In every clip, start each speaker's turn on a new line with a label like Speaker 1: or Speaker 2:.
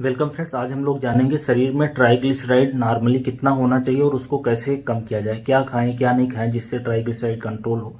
Speaker 1: Welcome friends. आज हम लोग जानेंगे शरीर में ट्राइग्लिसराइड नॉर्मली कितना होना चाहिए और उसको कैसे कम किया जाए, क्या खाएं क्या नहीं खाएं जिससे ट्राइग्लिसराइड कंट्रोल हो।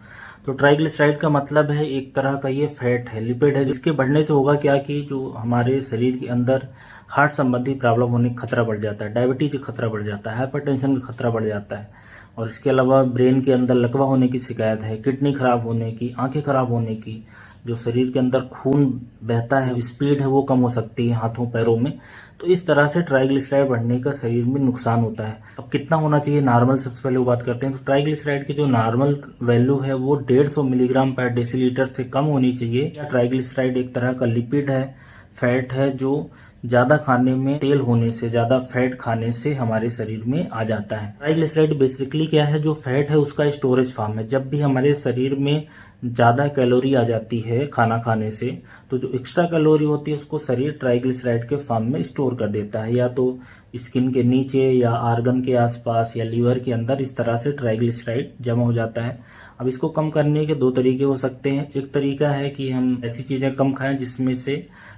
Speaker 1: तो ट्राइग्लिसराइड का मतलब है एक तरह का ये फैट है, लिपिड है, जिसके बढ़ने से होगा क्या कि जो हमारे शरीर के अंदर हार्ट संबंधी प्रॉब्लम होने का खतरा बढ़ जाता है, डायबिटीज का खतरा बढ़ जाता है, हाइपरटेंशन का खतरा बढ़ जाता है। और इसके अलावा ब्रेन के अंदर लकवा होने की शिकायत है, किडनी खराब होने की, आंखें खराब होने की, जो शरीर के अंदर खून बहता है, स्पीड है वो कम हो सकती है हाथों पैरों में। तो इस तरह से ट्राइग्लिसराइड बढ़ने का शरीर में नुकसान होता है। अब कितना होना चाहिए नॉर्मल, सबसे पहले वो बात करते हैं। तो ट्राइग्लिसराइड की जो नॉर्मल वैल्यू है वो 150 मिलीग्राम पर डेसीलीटर से कम होनी चाहिए। ट्राइग्लिसराइड एक तरह का लिपिड है, फैट है, जो ज्यादा खाने में, तेल होने से, ज्यादा फैट खाने से हमारे शरीर में आ जाता है। ट्राइग्लिसराइड बेसिकली क्या है, जो फैट है उसका स्टोरेज फॉर्म है। जब भी हमारे शरीर में ज्यादा कैलोरी आ जाती है खाना खाने से, तो जो एक्स्ट्रा कैलोरी होती है उसको शरीर ट्राइग्लिसराइड के फॉर्म में स्टोर कर देता है, या तो स्किन के नीचे या आर्गन के आसपास या लीवर के अंदर। इस तरह से ट्राइग्लिसराइड जमा हो जाता है। अब इसको कम करने के दो तरीके हो सकते हैं। एक तरीका है कि हम ऐसी चीजें कम खाएं जिसमें से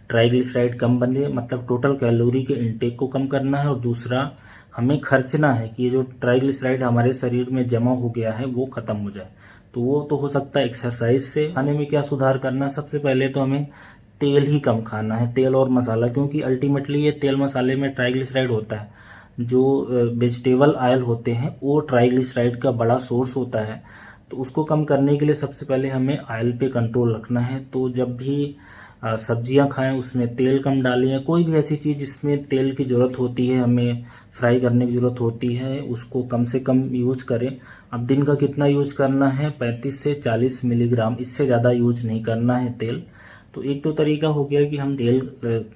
Speaker 1: ट्राइग्लिसराइड कम बने, मतलब टोटल कैलोरी के इनटेक को कम करना है। और दूसरा, हमें खर्चना है कि ये जो ट्राइग्लिसराइड हमारे शरीर में जमा हो गया है वो खत्म हो जाए। तो वो तो हो सकता है एक्सरसाइज से। खाने में क्या सुधार करना है, सबसे पहले तो हमें तेल ही कम खाना है, तेल और मसाला, क्योंकि अल्टीमेटली ये तेल मसाले में ट्राइग्लिसराइड होता है। जो वेजिटेबल ऑयल होते हैं वो ट्राइग्लिसराइड का बड़ा सोर्स होता है। तो उसको कम करने के लिए सबसे पहले हमें ऑयल पे कंट्रोल रखना है। तो जब भी सब्जियां खाएं उसमें तेल कम डालें, या कोई भी ऐसी चीज जिसमें तेल की जरूरत होती है, हमें फ्राई करने की जरूरत होती है, उसको कम से कम यूज करें। अब दिन का कितना यूज करना है, 35 से 40 मिलीग्राम, इससे ज़्यादा यूज नहीं करना है तेल। तो एक तो तरीका हो गया कि हम तेल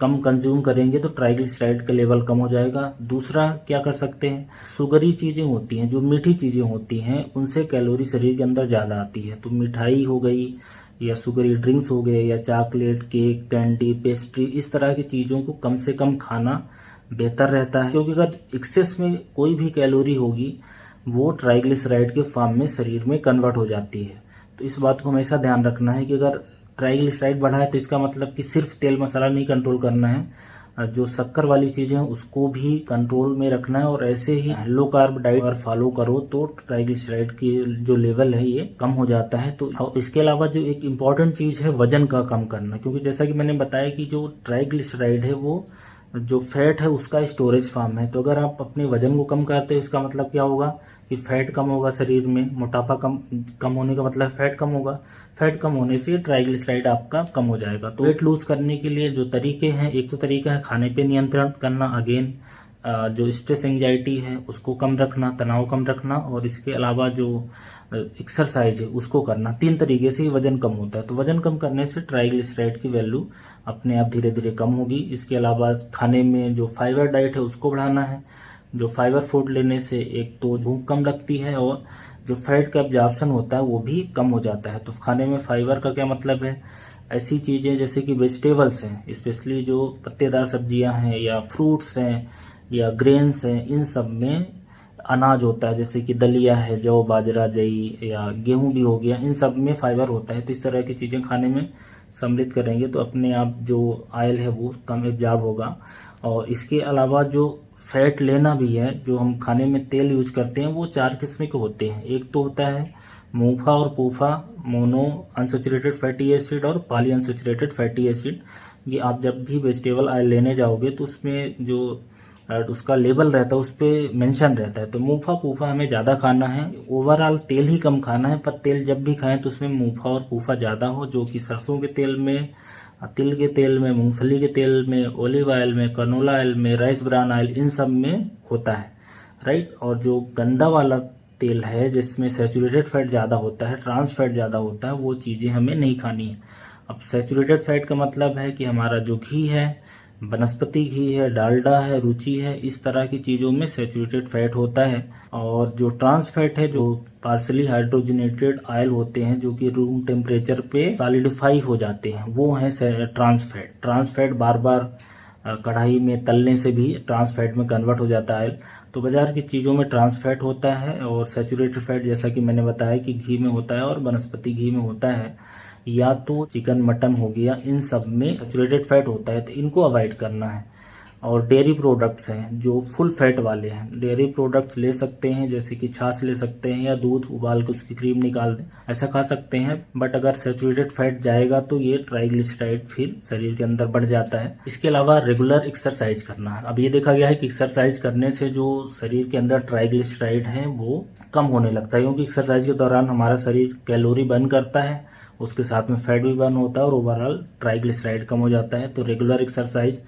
Speaker 1: कम कंज्यूम करेंगे तो ट्राइग्लिसराइड का लेवल कम हो जाएगा। दूसरा क्या कर सकते हैं, शुगरी चीज़ें होती हैं, जो मीठी चीज़ें होती हैं, उनसे कैलोरी शरीर के अंदर ज़्यादा आती है। तो मिठाई हो गई, या शुगरी ड्रिंक्स हो गए, या चॉकलेट, केक, कैंडी, पेस्ट्री, इस तरह की चीज़ों को कम से कम खाना बेहतर रहता है। क्योंकि अगर एक्सेस में कोई भी कैलोरी होगी वो ट्राइग्लिसराइड के फॉर्म में शरीर में कन्वर्ट हो जाती है। तो इस बात को हमेशा ध्यान रखना है कि अगर ट्राइग्लिसराइड बढ़ा है तो इसका मतलब कि सिर्फ तेल मसाला नहीं कंट्रोल करना है, जो शक्कर वाली चीजें हैं उसको भी कंट्रोल में रखना है। और ऐसे ही लो कार्ब डाइट अगर फॉलो करो तो ट्राइग्लिसराइड की जो लेवल है ये कम हो जाता है। तो और इसके अलावा जो एक इम्पॉर्टेंट चीज है, वजन का कम करना, क्योंकि जैसा कि मैंने बताया कि जो ट्राइग्लिसराइड है वो जो फैट है उसका स्टोरेज फॉर्म है। तो अगर आप अपने वजन को कम करते हो, इसका मतलब क्या होगा कि फैट कम होगा शरीर में, मोटापा कम कम होने का मतलब फैट कम होगा। फैट कम होने से ट्राइग्लिसराइड आपका कम हो जाएगा। तो वेट लूज करने के लिए जो तरीके हैं, एक तो तरीका है खाने पे नियंत्रण करना, अगेन जो स्ट्रेस एंजाइटी है उसको कम रखना, तनाव कम रखना, और इसके अलावा जो एक्सरसाइज है उसको करना। 3 तरीके से वजन कम होता है। तो वजन कम करने से ट्राइग्लिसराइड की वैल्यू अपने आप धीरे धीरे कम होगी। इसके अलावा खाने में जो फाइबर डाइट है उसको बढ़ाना है। जो फाइबर फूड लेने से एक तो भूख कम लगती है और जो फैट का एब्जॉर्प्शन होता है वो भी कम हो जाता है। तो खाने में फाइबर का क्या मतलब है, ऐसी चीज़ें जैसे कि वेजिटेबल्स हैं, स्पेशली जो पत्तेदार सब्जियां हैं, या फ्रूट्स हैं, या ग्रेन्स हैं, इन सब में अनाज होता है, जैसे कि दलिया है, जौ, बाजरा, जई, या गेहूं भी हो गया, इन सब में फाइबर होता है। तो इस तरह की चीज़ें खाने में सम्मिलित करेंगे तो अपने आप जो ऑयल है वो कम एब्जॉर्ब होगा। और इसके अलावा जो फैट लेना भी है, जो हम खाने में तेल यूज करते हैं वो 4 किस्म के होते हैं। एक तो होता है मूफा और पूफा, मोनो अनसेचुरेटेड फैटी एसिड और पॉली अनसेचुरेटेड फैटी एसिड। ये आप जब भी वेजिटेबल ऑयल लेने जाओगे तो उसमें जो उसका लेबल रहता है उस पर मेंशन रहता है। तो मूफा पूफा हमें ज़्यादा खाना है। ओवरऑल तेल ही कम खाना है, पर तेल जब भी खाएं तो उसमें मूफा और पूफा ज़्यादा हो, जो कि सरसों के तेल में, तिल के तेल में, मूंगफली के तेल में, ओलिव ऑयल में, कनोला ऑयल में, राइस ब्रान ऑयल, इन सब में होता है, राइट। और जो गंदा वाला तेल है जिसमें सैचुरेटेड फैट ज़्यादा होता है, ट्रांस फैट ज़्यादा होता है, वो चीज़ें हमें नहीं खानी है। अब सैचुरेटेड फैट का मतलब है कि हमारा जो घी है, वनस्पति घी है, डालडा है, रुचि है, इस तरह की चीज़ों में सैचुरेटेड फैट होता है। और जो ट्रांस फैट है, जो पार्सली हाइड्रोजनेटेड ऑयल होते हैं, जो कि रूम टेम्परेचर पे सॉलिडिफाई हो जाते हैं, वो है ट्रांस फैट। ट्रांस फैट बार बार कढ़ाई में तलने से भी ट्रांस फैट में कन्वर्ट हो जाता है। तो बाजार की चीज़ों में ट्रांस फैट होता है, और सैचुरेटेड फैट जैसा कि मैंने बताया कि घी में होता है और वनस्पति घी में होता है, या तो चिकन, मटन हो गया, इन सब में सैचुरेटेड फैट होता है। तो इनको अवॉइड करना है। और डेयरी प्रोडक्ट्स हैं जो फुल फैट वाले हैं, डेयरी प्रोडक्ट्स ले सकते हैं, जैसे कि छाछ ले सकते हैं या दूध उबाल के उसकी क्रीम निकाल दें, ऐसा खा सकते हैं। बट अगर सैचुरेटेड फैट जाएगा तो ये ट्राइग्लिसराइड फिर शरीर के अंदर बढ़ जाता है। इसके अलावा रेगुलर एक्सरसाइज करना है। अब ये देखा गया है कि एक्सरसाइज करने से जो शरीर के अंदर ट्राइग्लिसराइड है वो कम होने लगता है, क्योंकि एक्सरसाइज के दौरान हमारा शरीर कैलोरी बर्न करता है, उसके साथ में फैट भी बर्न होता है और ओवरऑल ट्राइग्लिसराइड कम हो जाता है। तो रेगुलर एक्सरसाइज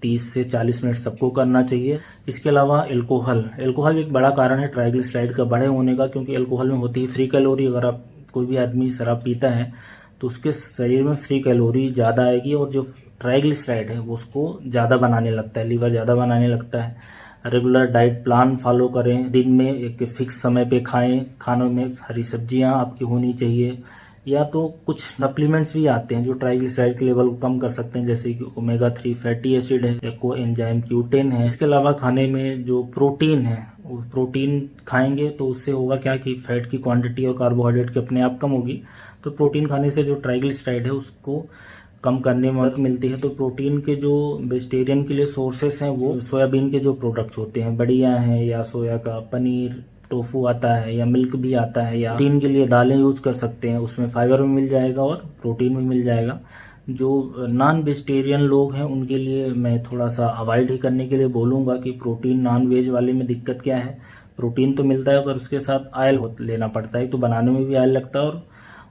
Speaker 1: 30 से 40 मिनट सबको करना चाहिए। इसके अलावा एल्कोहल एक बड़ा कारण है ट्राइग्लिसराइड का बढ़े होने का, क्योंकि एल्कोहल में होती है फ्री कैलोरी। अगर आप कोई भी आदमी शराब पीता है तो उसके शरीर में फ्री कैलोरी ज़्यादा आएगी और जो ट्राइग्लिसराइड है वो उसको ज़्यादा बनाने लगता है, लीवर ज़्यादा बनाने लगता है। रेगुलर डाइट प्लान फॉलो करें, दिन में एक फिक्स समय पे खाएं, खानों में हरी सब्जियां आपकी होनी चाहिए, या तो कुछ सप्लीमेंट्स भी आते हैं जो ट्राइग्लिसराइड के लेवल को कम कर सकते हैं, जैसे कि ओमेगा 3 फैटी एसिड है या कोएंजाइम Q10 है। इसके अलावा खाने में जो प्रोटीन है, वो प्रोटीन खाएंगे तो उससे होगा क्या कि फैट की क्वांटिटी और कार्बोहाइड्रेट की अपने आप कम होगी। तो प्रोटीन खाने से जो ट्राइग्लिसराइड है उसको कम करने में मदद मिलती है। तो प्रोटीन के जो वेजिटेरियन के लिए सोर्सेस हैं वो सोयाबीन के जो प्रोडक्ट्स होते हैं, बढ़िया हैं, या सोया का पनीर, टोफू आता है, या मिल्क भी आता है, या प्रोटीन के लिए दालें यूज कर सकते हैं, उसमें फाइबर भी मिल जाएगा और प्रोटीन भी मिल जाएगा। जो नॉन वेजिटेरियन लोग हैं उनके लिए मैं थोड़ा सा अवॉइड ही करने के लिए बोलूँगा कि प्रोटीन नॉन वेज वाले में दिक्कत क्या है, प्रोटीन तो मिलता है पर उसके साथ ऑयल लेना पड़ता है, तो बनाने में भी ऑयल लगता है और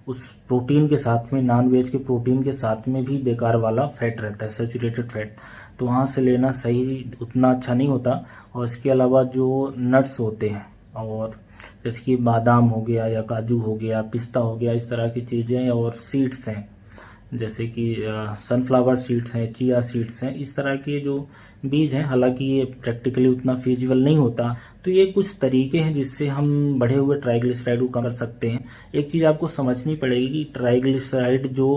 Speaker 1: उस प्रोटीन के साथ में, नॉन वेज के प्रोटीन के साथ में भी बेकार वाला फैट रहता है, सैचुरेटेड फैट, तो वहाँ से लेना सही उतना अच्छा नहीं होता। और इसके अलावा जो नट्स होते हैं, और जैसे कि बादाम हो गया या काजू हो गया, पिस्ता हो गया, इस तरह की चीज़ें, और सीड्स हैं जैसे कि सनफ्लावर सीड्स हैं, चिया सीड्स हैं, इस तरह के जो बीज हैं, हालांकि ये प्रैक्टिकली उतना फिजिबल नहीं होता। तो ये कुछ तरीके हैं जिससे हम बढ़े हुए ट्राइग्लिसराइड को कम कर सकते हैं। एक चीज़ आपको समझनी पड़ेगी कि ट्राइग्लिसराइड जो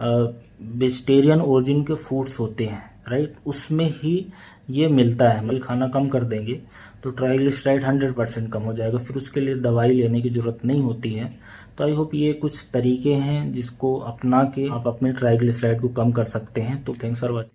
Speaker 1: वेजिटेरियन ओरिजिन के फूड्स होते हैं, राइट, उसमें ही ये मिलता है। मतलब खाना कम कर देंगे तो ट्राइग्लिसराइड 100% कम हो जाएगा, फिर उसके लिए दवाई लेने की ज़रूरत नहीं होती है। तो आई होप ये कुछ तरीके हैं जिसको अपना के आप अपने ट्राइग्लिसराइड को कम कर सकते हैं। तो थैंक्स फॉर वॉचिंग।